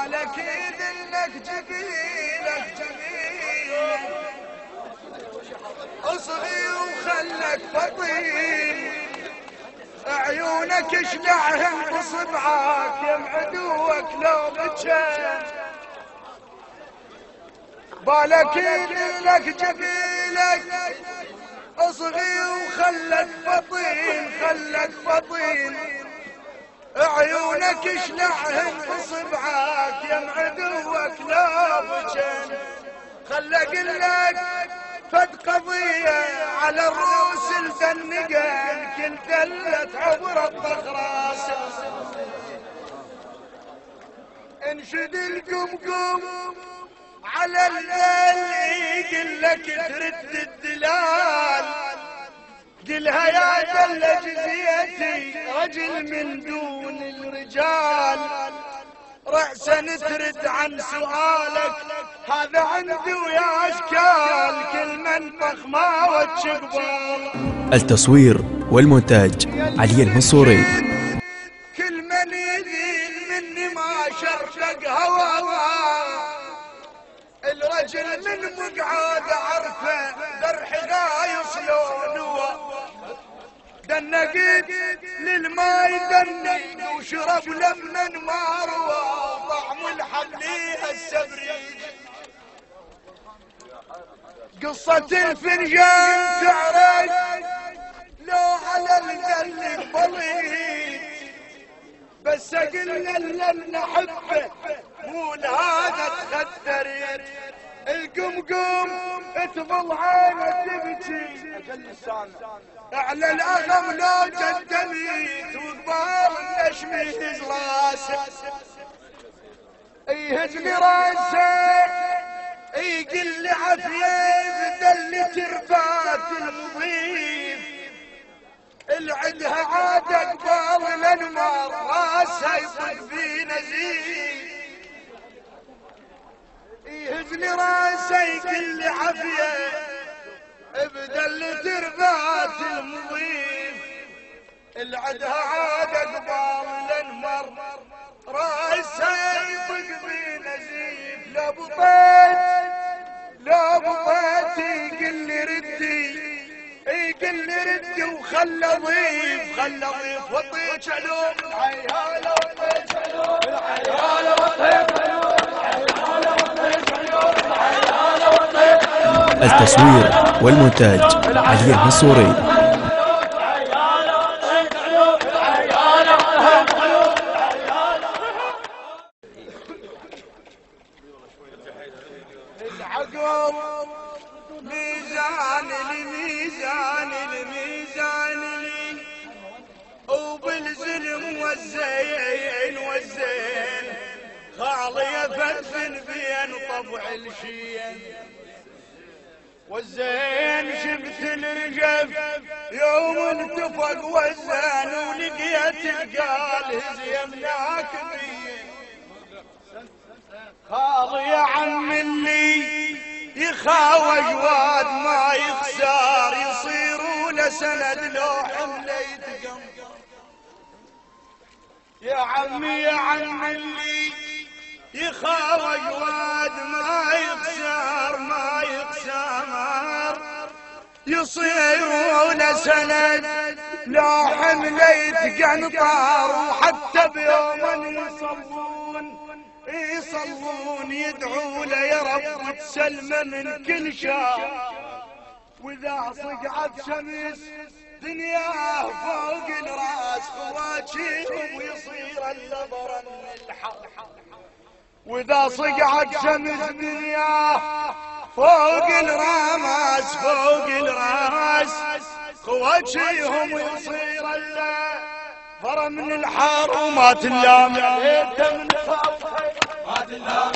بالك يذلك جبينك جبينك اصغي وخلك فطين عيونك اشلعهم بصبعك يم عدوك لو بجن بالك يذلك جبينك اصغي وخلك فطين خلك فطين عيونك اشلعهم بصبعك يم عدوك لو بجن خل اقلك فد قضية على الروس الفنقة كل دلت عبر الضخراس انشد القمقم على الليل يقلك ترد الدلال قلها يا دل جزيتي رجل من دون الرجال رأسا ترد عن سؤالك هذا عندي ويا اشكال كل من فخمه وتشقبال. التصوير والمونتاج علي المنصوري. كل من يذيل مني ما شرفق هوا الرجل من مقعد عرفه ذرح غايص لونه دنقيت للماي دني وشرب لمن ما روى طعم الحلي السبريج قصة الفنجان تعرج لو على القلب بليد بس قلنا اللي نحبه مو لهذا تخدرت القمقم تظل عينه تبكي على الاغم لو جدميت وقبال تشميت راسه يهز لي راسه يقل لي عافيه بدل ترفات المضيف العدها عاد قبال الانمار راسها يطق في نزيف يهز لي راسه يقل لي عافيه بدل ترفات المضيف العدها عاد قبال الانمار راسها يطق في نزيف لا بطيت لا بطيت يقل لي ردي يقل لي ردي وخلى ضيف خلى ضيف وطيت علوم العيال وطيت علوم العيال وطيت علوم العيال وطيت علوم العيال وطيت علوم. التصوير والمونتاج علي المنصوري. العقل ميزان الميزان الميزان وبالزلم والزين والزين خالي فدفن بين طبع الشين والزين شفت الرجف يوم انتفق والزين ولقيت قال هزيمناك بين خالي يا عم اللي يخاوج واد ما يخسر يصيروا لسند لو حمليت قمقم يا عم اللي يخاوج واد ما يخسر ما يخسر يصيروا لسند لو حمليت قنطار وحتى بيوم يصلون يدعوا له يا رب تسلمه من كل شر واذا صقعت شمس دنياه فوق الراس فواجههم ويصير اللبر من الحر واذا صقعت شمس دنياه فوق الراس فوق الراس خواجههم ويصير اللبر من الحر وما تلام عليه من فوق ما تلام